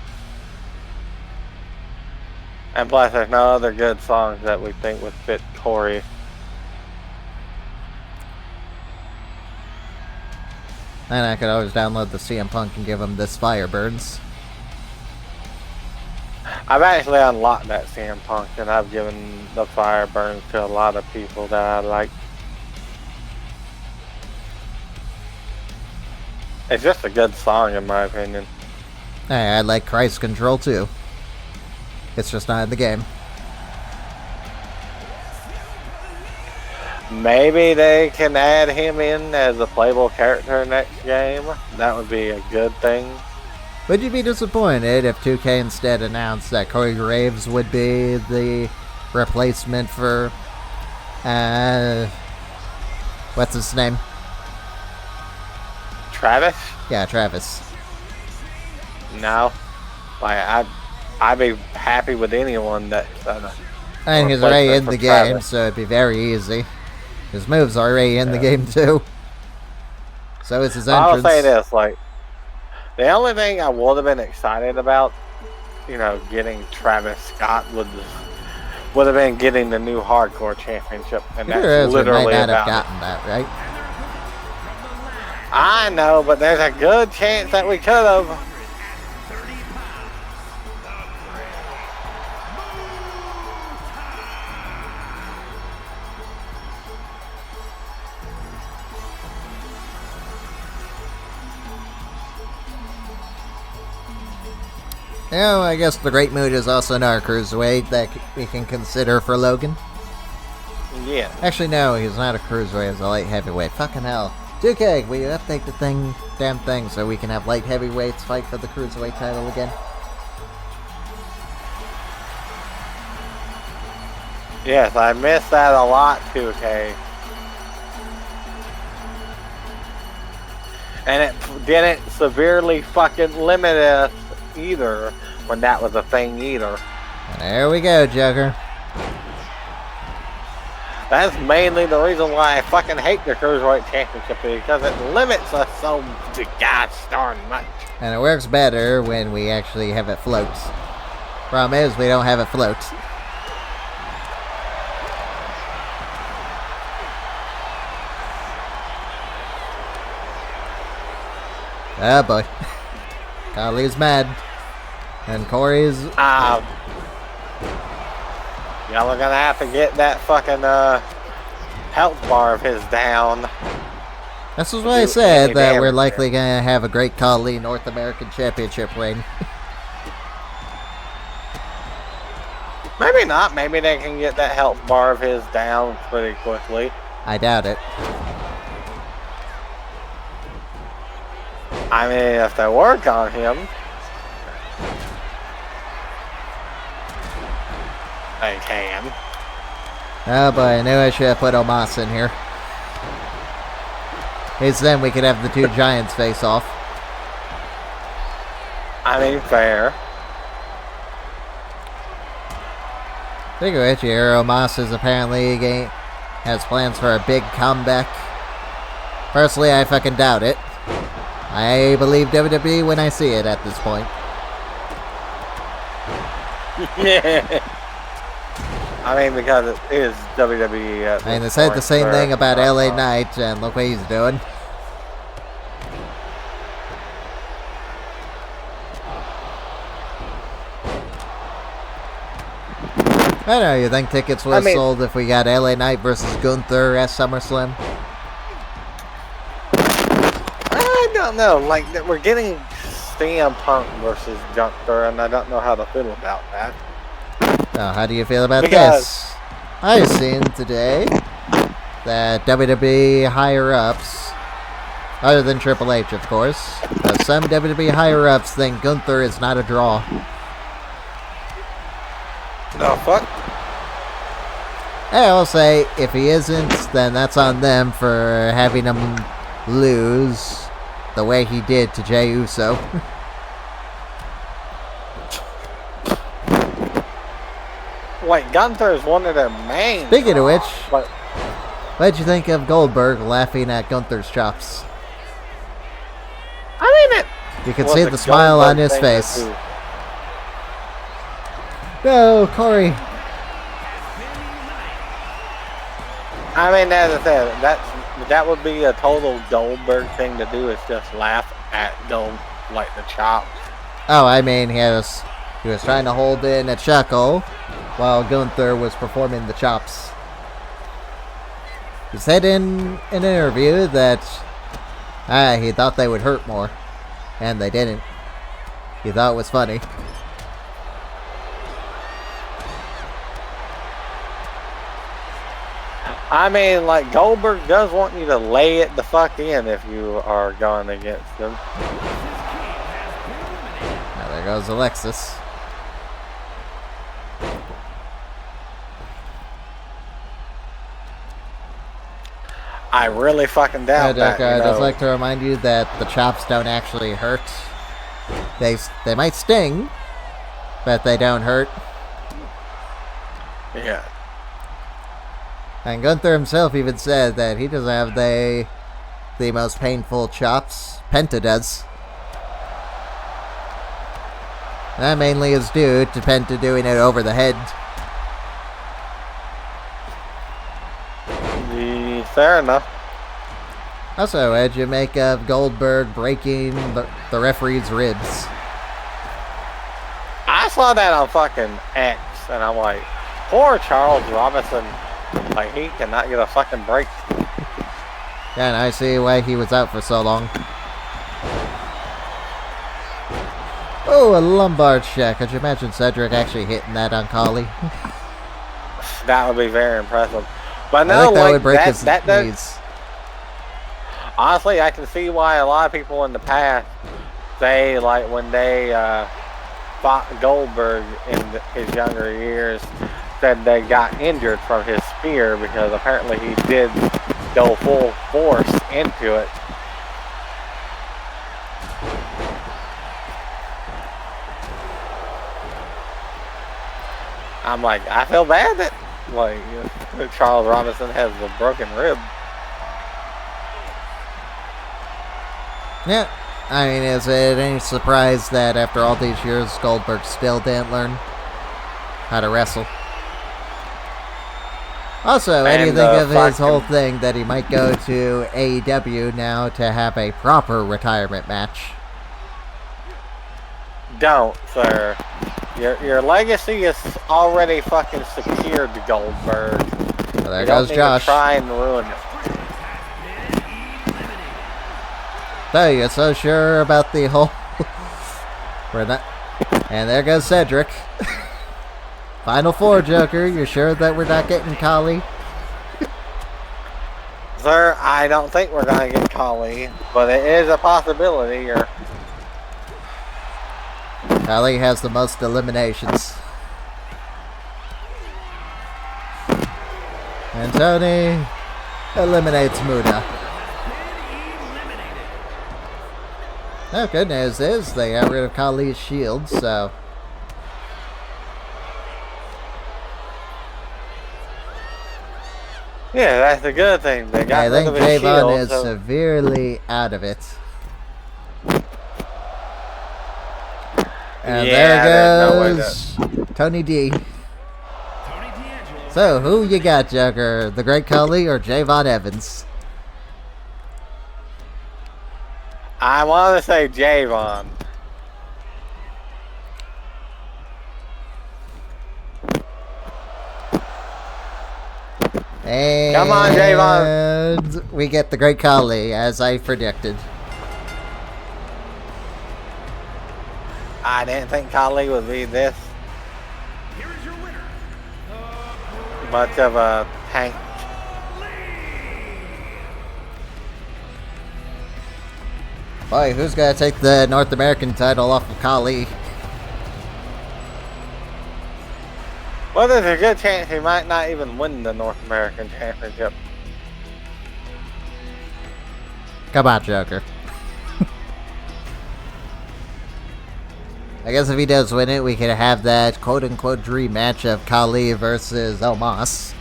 And plus, there's no other good songs that we think would fit Corey. And I could always download the CM Punk and give him this Fireburns. I've actually unlocked that CM Punk, and I've given the Fireburns to a lot of people that I like. It's just a good song, in my opinion. Hey, I like Christ Control too. It's just not in the game. Maybe they can add him in as a playable character next game. That would be a good thing. Would you be disappointed if 2K instead announced that Corey Graves would be the replacement for, what's his name? Travis? Yeah, Travis. No. Like, I'd be happy with anyone that... I mean, he's already in for the Travis. game, so it'd be very easy. His move's already in the game, too. So is his entrance. I'll say this, like, the only thing I would have been excited about, you know, getting Travis Scott would have been getting the new Hardcore Championship, and that's Perez literally might not have about gotten that, right? I know, but there's a good chance that we could have. Yeah, well, I guess the Great Mood is also another cruiserweight that we can consider for Logan. Yeah. Actually, no, he's not a cruiserweight, he's a light heavyweight. Fucking hell. 2K, will you update the damn thing, so we can have light heavyweights fight for the cruiserweight title again? Yes, I miss that a lot, 2K. And it didn't severely fucking limit us either when that was a thing either. And there we go, Joker. That's mainly the reason why I fucking hate the Cruiserweight Championship, because it limits us so gosh darn much. And it works better when we actually have it float. Problem is, we don't have it float. Oh boy. Kali's mad. And Corey's... Y'all are gonna have to get that fucking health bar of his down. This is why I said that we're likely going to have a Great Khali North American Championship reign. Maybe not. Maybe they can get that health bar of his down pretty quickly. I doubt it. I mean, if they work on him, they can. Oh boy, I knew I should have put Omos in here. Because then we could have the two giants face off. I mean, fair. Speaking of which, here, Omos is apparently has plans for a big comeback. Personally, I fucking doubt it. I believe WWE when I see it at this point. Yeah. I mean, because it is WWE at this And they said the point, same so- thing about LA Knight, and look what he's doing. I don't know, you think tickets would have sold if we got LA Knight versus Gunther at SummerSlam? I don't know. Like, we're getting CM Punk versus Gunther, and I don't know how to feel about that. Oh, how do you feel about Because- this? I've seen today that WWE higher-ups, other than Triple H, of course, but some WWE higher-ups think Gunther is not a draw. The fuck? I will say, if he isn't, then that's on them for having him lose the way he did to Jey Uso. Like, Gunther is one of their main Speaking of which, but what'd you think of Goldberg laughing at Gunther's chops? I mean, You can was see a the smile on Goldberg his thing to face. do. No, Corey. I mean, as I said, that would be a total Goldberg thing to do. Is just laugh at like the chops. Oh, I mean, he was trying to hold in a chuckle while Gunther was performing the chops. He said in an interview that he thought they would hurt more, and they didn't. He thought it was funny. I mean, like, Goldberg does want you to lay it the fuck in if you are going against him. Now there goes Alexis. I really fucking doubt that. I'd just like to remind you that the chops don't actually hurt. They might sting, but they don't hurt. Yeah. And Gunther himself even said that he doesn't have the most painful chops. Penta does. That mainly is due to Penta doing it over the head. Fair enough. Also, what'd you make of Goldberg breaking the referee's ribs? I saw that on fucking X, and I'm like, poor Charles Robinson. Like, he cannot get a fucking break. Yeah, and I see why he was out for so long. Oh, a lumbar check. Could you imagine Cedric actually hitting that on Collie? That would be very impressive. But no, I think that like, would break his that knees. Honestly, I can see why a lot of people in the past say, like, when they fought Goldberg in his younger years, said they got injured from his spear because apparently he did go full force into it. I'm like, I feel bad that, like, Charles Robinson has a broken rib. Yeah, I mean, is it any surprise that after all these years, Goldberg still didn't learn how to wrestle? Also, what do you think of his whole thing that he might go to AEW now to have a proper retirement match? Don't, sir. Your legacy is already fucking secured to Goldberg. Well, there goes Josh. To try and ruin it. So you're so sure about the whole... We're not... And there goes Cedric. Final four, Joker. You're sure that we're not getting Collie? Sir, I don't think we're going to get Collie, but it is a possibility. Collie has the most eliminations. And Tony eliminates Muda. Oh, good news is they got rid of Kali's shield, so... Yeah, that's a good thing. They got I rid think of his Javon shield, is so... severely out of it. And Yeah, there there's no way goes Tony D. So, who you got, Joker? The Great Khali or Javon Evans? I want to say Javon. And Come on, Javon. We get the Great Khali, as I predicted. I didn't think Khali would be this Here is your winner, much of a tank. Boy, who's gonna take the North American title off of Khali? Well, there's a good chance he might not even win the North American Championship. Come on, Joker. I guess if he does win it, we could have that quote-unquote dream match of Khali versus Omos.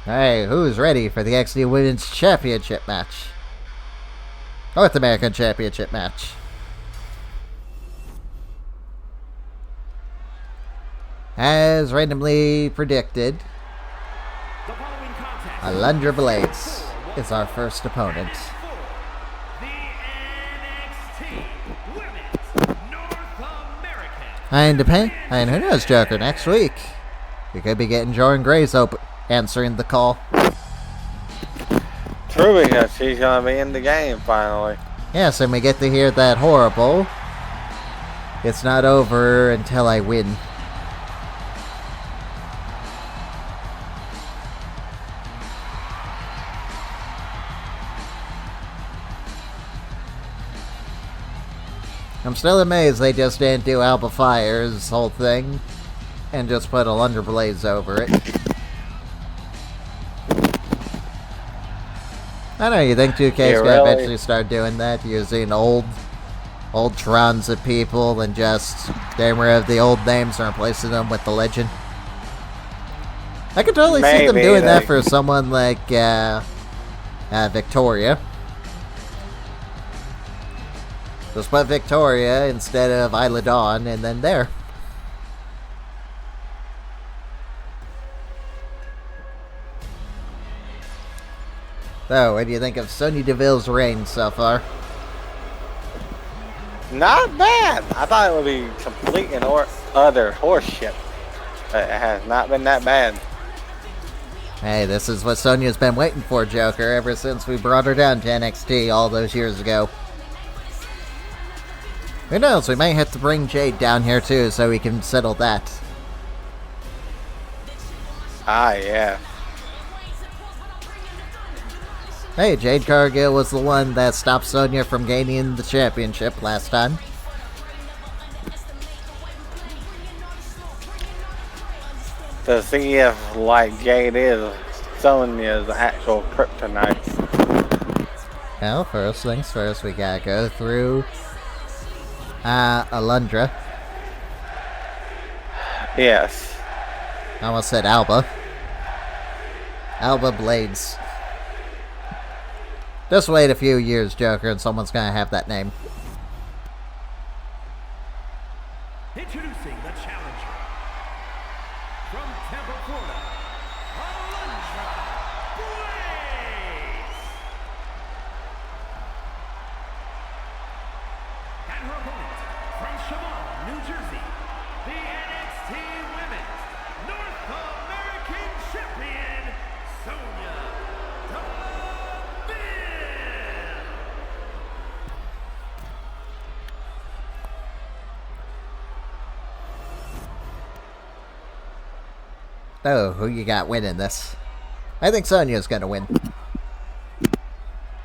Alright, who's ready for the NXT Women's Championship match? North American Championship match. As randomly predicted, Alundra Blayze is our first opponent. And who knows, Joker, next week we could be getting Jordan Grace answering the call. True, because she's going to be in the game finally. Yes, and we get to hear that horrible, "It's not over until I win." I'm still amazed they just didn't do Alba Fire's whole thing and just put Alundra Blayze over it. I know, you think 2K's gonna eventually start doing that, using old trons of people and just getting rid of the old names and replacing them with the legend? I could totally see them doing that for someone like Victoria. Just put Victoria instead of Isla Dawn, and then there. So, what do you think of Sonya Deville's reign so far? Not bad. I thought it would be complete and utter horseshit. But it has not been that bad. Hey, this is what Sonya's been waiting for, Joker, ever since we brought her down to NXT all those years ago. Who knows, we might have to bring Jade down here too so we can settle that. Ah, yeah. Hey, Jade Cargill was the one that stopped Sonya from gaining the championship last time. To see if, like, Jade is Sonya's actual kryptonite. Well, first things first, we gotta go through Alundra. Yes. I almost said Alba. Alba Blayze. Just wait a few years, Joker, and someone's gonna have that name. Introducing the challenger from Tampa, Florida, Alundra Blayze. And her opponent from Shamrock, New Jersey, the NXT Women's North American Champion, Sonya Deville. Oh, who you got winning this? I think Sonya's gonna win.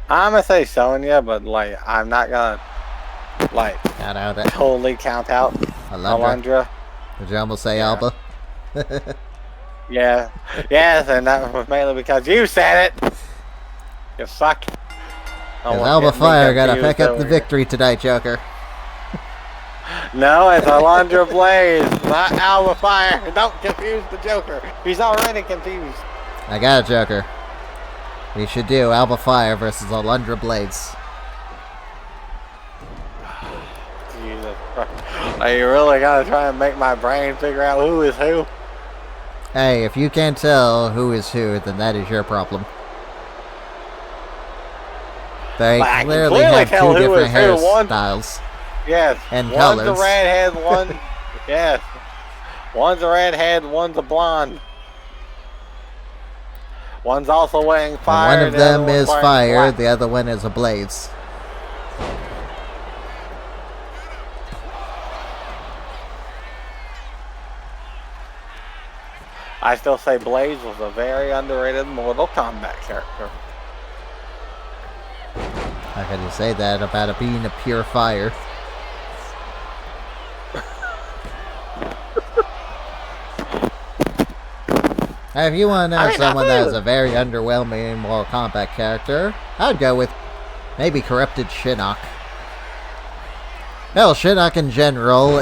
I'm gonna say Sonya, but, like, I'm not gonna, like, totally count out Alundra. Did you almost say Alba? Yeah. Yes, and that was mainly because you said it. You fuck. Alba Fire gotta pick up the victory tonight, Joker. No, it's Alundra Blayze, not Alba Fire. Don't confuse the Joker. He's already confused. I got it, Joker. We should do Alba Fire versus Alundra Blayze. Jesus Christ. Are you really gonna try and make my brain figure out who is who? Hey, if you can't tell who is who, then that is your problem. They clearly have two different hairstyles. Yes. And one's colors. One's a redhead, one... yes. One's a redhead, one's a blonde. One's also wearing fire. And one of them is fire, the other one is a blaze. I still say Blayze was a very underrated Mortal Kombat character. How can you say that about it being a pure fire? If you want to know someone that is a very underwhelming Mortal Kombat character, I'd go with maybe Corrupted Shinnok. Hell, Shinnok in general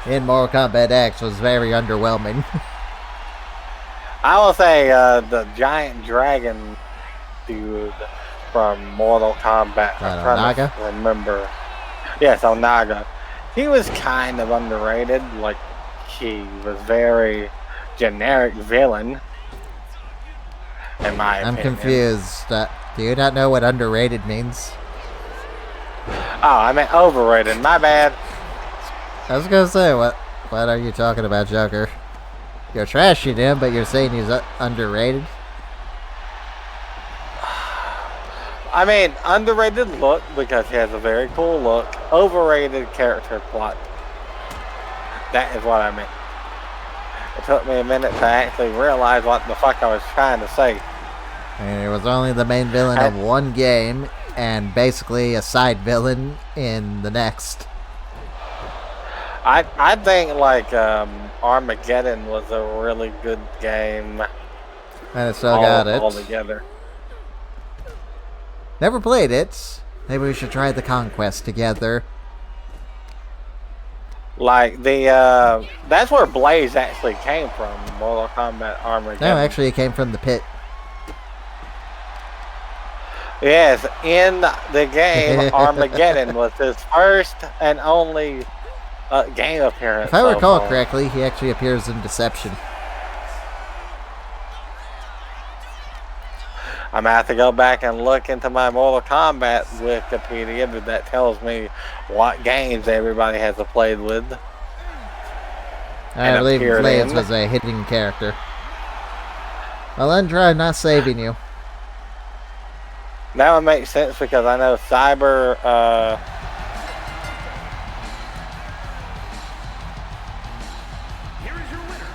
in Mortal Kombat X was very underwhelming. I will say the giant dragon dude from Mortal Kombat. I'm trying Naga? to remember. Yes, Onaga. He was kind of underrated. Like, he was very generic villain. In my opinion. I'm confused. Do you not know what underrated means? Oh, I meant overrated. My bad. I was gonna say, what are you talking about, Joker? You're trashing him, but you're saying he's underrated? I mean, underrated look because he has a very cool look. Overrated character plot. That is what I meant. It took me a minute to actually realize what the fuck I was trying to say. And he was only the main villain of one game, and basically a side villain in the next. I think like Armageddon was a really good game. And it still got it. All together. Never played it. Maybe we should try the Conquest together. Like the that's where Blayze actually came from. Mortal Kombat Armageddon. No, actually, it came from the pit. Yes, in the game, Armageddon was his first and only game appearance. If I recall correctly, he actually appears in Deception. I'm gonna have to go back and look into my Mortal Kombat Wikipedia, but that tells me what games everybody has played with. I believe Blayze was a hidden character. Alundra, I'm not saving you. That would make sense because I know Cyber. Here is your winner,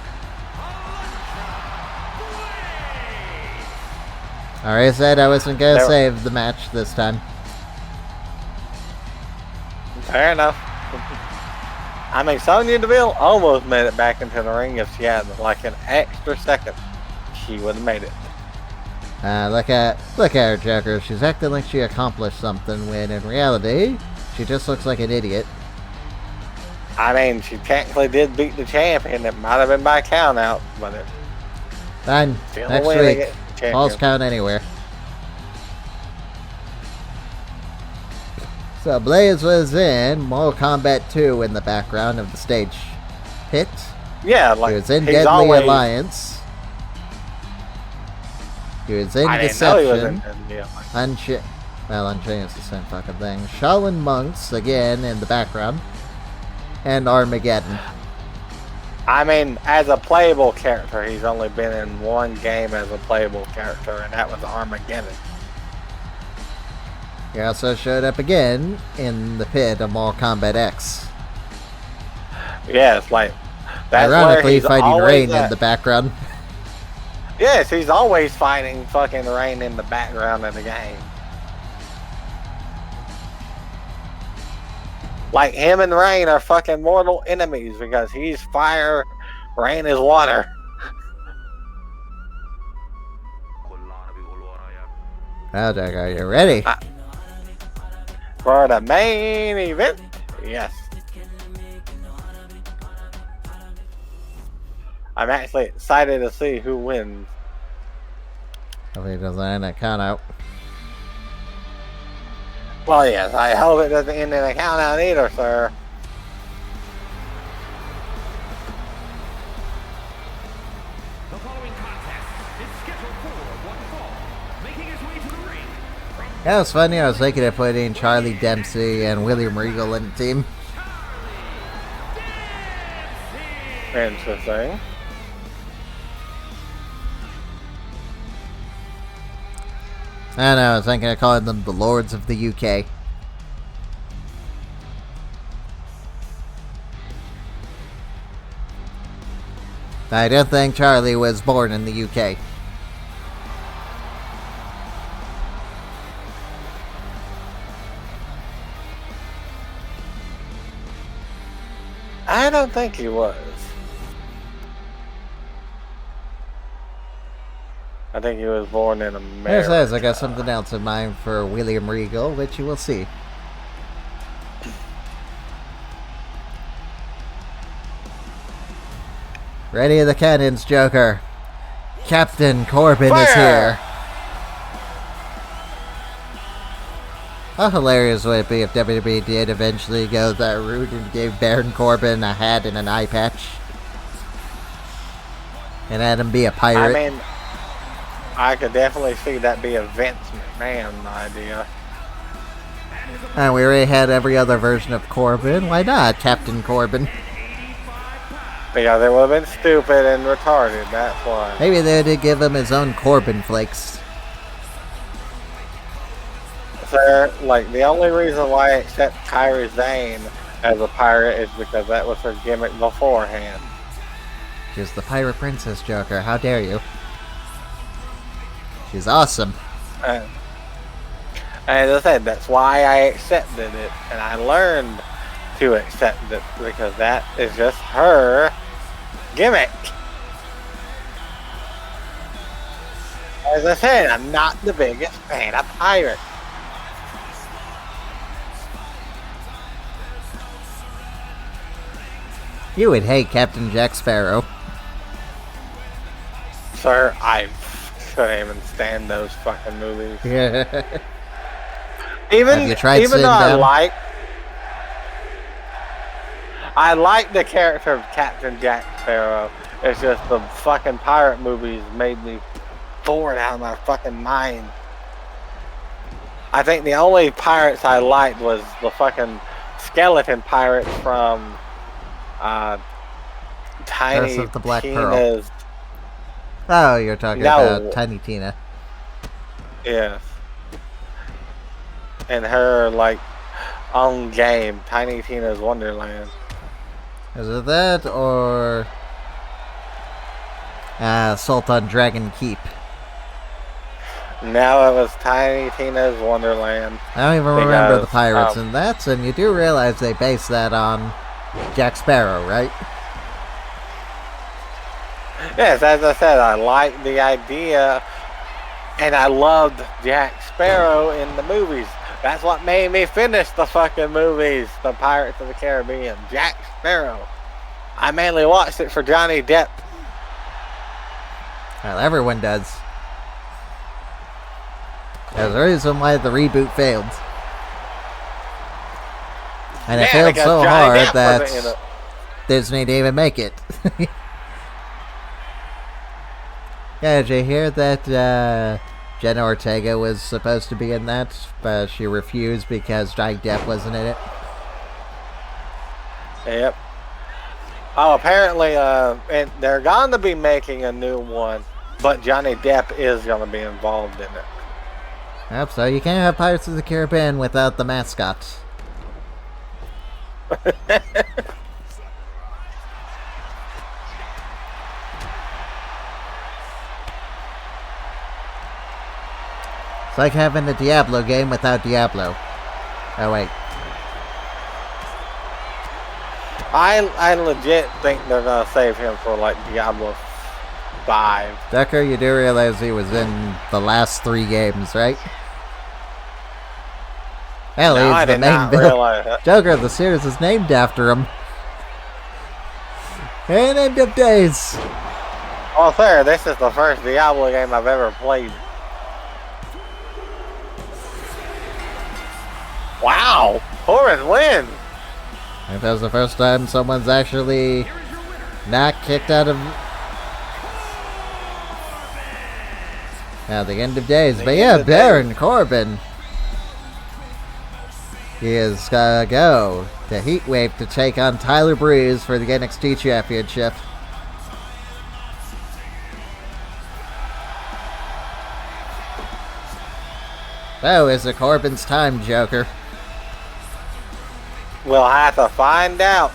Alundra Blayze. Alright, I said I wasn't going to save the match this time. Fair enough. I mean, Sonya Deville almost made it back into the ring if she had like an extra second. She would have made it. Look at her, Joker. She's acting like she accomplished something when in reality, she just looks like an idiot. I mean, she technically did beat the champion. It might have been by count out, but it Fine. still Next winning week. it. Champion. Falls count anywhere. So Blayze was in Mortal Kombat 2 in the background of the stage pit. Yeah, like He was in he's Deadly always, Alliance. He was in I didn't know he was in Deception. Deadly Unchained is the same fucking thing. Shaolin Monks, again, in the background. And Armageddon. I mean, as a playable character, he's only been in one game as a playable character, and that was Armageddon. He also showed up again in the pit of Mortal Kombat X. Yeah, it's like that's Ironically, where he's fighting always Rain at. in the background. Yes, he's always fighting fucking Rain in the background of the game. Like him and Rain are fucking mortal enemies because he's fire, Rain is water. Now, Jack, are you ready? For the main event, yes. I'm actually excited to see who wins. Hopefully it doesn't end a count out. Well, yes, I hope it doesn't end in a count out either, sir. The following contest is scheduled for one fall. Making his way to the ring from Yeah, it was funny. I was thinking of putting Charlie Dempsey and William Regal in the team. Interesting. I know, I was thinking of calling them the Lords of the UK. I don't think Charlie was born in the UK. I don't think he was. I think he was born in There America. it says, I got something else in mind for William Regal, which you will see. Ready the cannons, Joker. Captain Corbin Fire! is here. How hilarious would it be if WWE did eventually go that route and gave Baron Corbin a hat and an eye patch? And had him be a pirate? I mean, I could definitely see that be a Vince McMahon idea. And we already had every other version of Corbin. Why not Captain Corbin? Because it would have been stupid and retarded, that's why. Maybe they did give him his own Corbin flakes. Sir, like, the only reason why I accept Kairi Sane as a pirate is because that was her gimmick beforehand. She's the Pirate Princess, Joker. How dare you? She's awesome. And as I said, that's why I accepted it. And I learned to accept it because that is just her gimmick. As I said, I'm not the biggest fan of pirates. You would hate Captain Jack Sparrow. Sir, I couldn't even stand those fucking movies. Have Even you tried even sitting though down? I like the character of Captain Jack Sparrow. It's just the fucking pirate movies made me bored out of my fucking mind. I think the only pirates I liked was the fucking skeleton pirates from Tiny Curse of the Black Tina's. Oh, you're talking No. about Tiny Tina. Yes. And her, like, own game, Tiny Tina's Wonderland. Is it that, or Assault on Dragon Keep? Now it was Tiny Tina's Wonderland. I don't even remember the Because, pirates in that, and you do realize they based that on Jack Sparrow, right? Yes, as I said, I liked the idea, and I loved Jack Sparrow in the movies. That's what made me finish the fucking movies, the Pirates of the Caribbean. Jack Sparrow. I mainly watched it for Johnny Depp. Well, everyone does. There's a reason why the reboot failed. And it Yeah, failed because so Johnny hard Depp wasn't in that it. Disney didn't even make it. Yeah, did you hear that Jenna Ortega was supposed to be in that, but she refused because Johnny Depp wasn't in it? Yep. Oh, apparently, and they're going to be making a new one, but Johnny Depp is going to be involved in it. Yep, so you can't have Pirates of the Caribbean without the mascot. It's like having a Diablo game without Diablo. Oh, wait. I legit think they're going to save him for, like, Diablo 5. Decker, you do realize he was in the last 3 games, right? Hell, No, I he's the did main not villain. realize that. Joker, the series is named after him. And End of Days. Oh, sir, this is the first Diablo game I've ever played. Wow! Corbin wins! I think that was the first time someone's actually not kicked out of... the End of Days. But yeah, Baron Corbin. He is gonna go to Heatwave to take on Tyler Breeze for the NXT Championship. Oh, is it Corbin's time, Joker? We'll have to find out.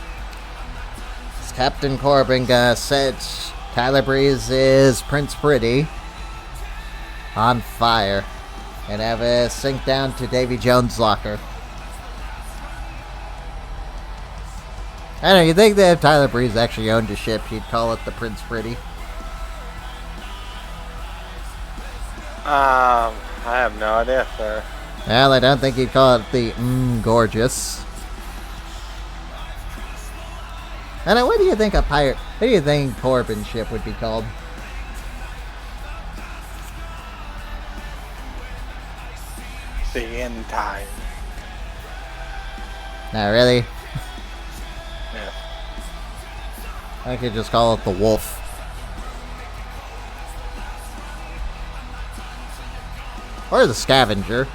Is Captain Corbin gonna set Tyler Breeze's Prince Pretty on fire and have it sink down to Davy Jones' locker? I don't know, you think that if Tyler Breeze actually owned a ship, he'd call it the Prince Pretty? I have no idea, sir. Well, I don't think he'd call it the Gorgeous. I know, what do you think a pirate... What do you think Corbin's ship would be called? the end time. Not really. Yeah. I could just call it the Wolf. Or the Scavenger.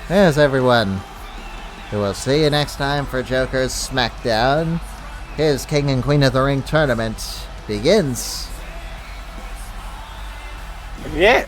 Yes, everyone. We will see you next time for Joker's SmackDown. His King and Queen of the Ring tournament begins. Yeah.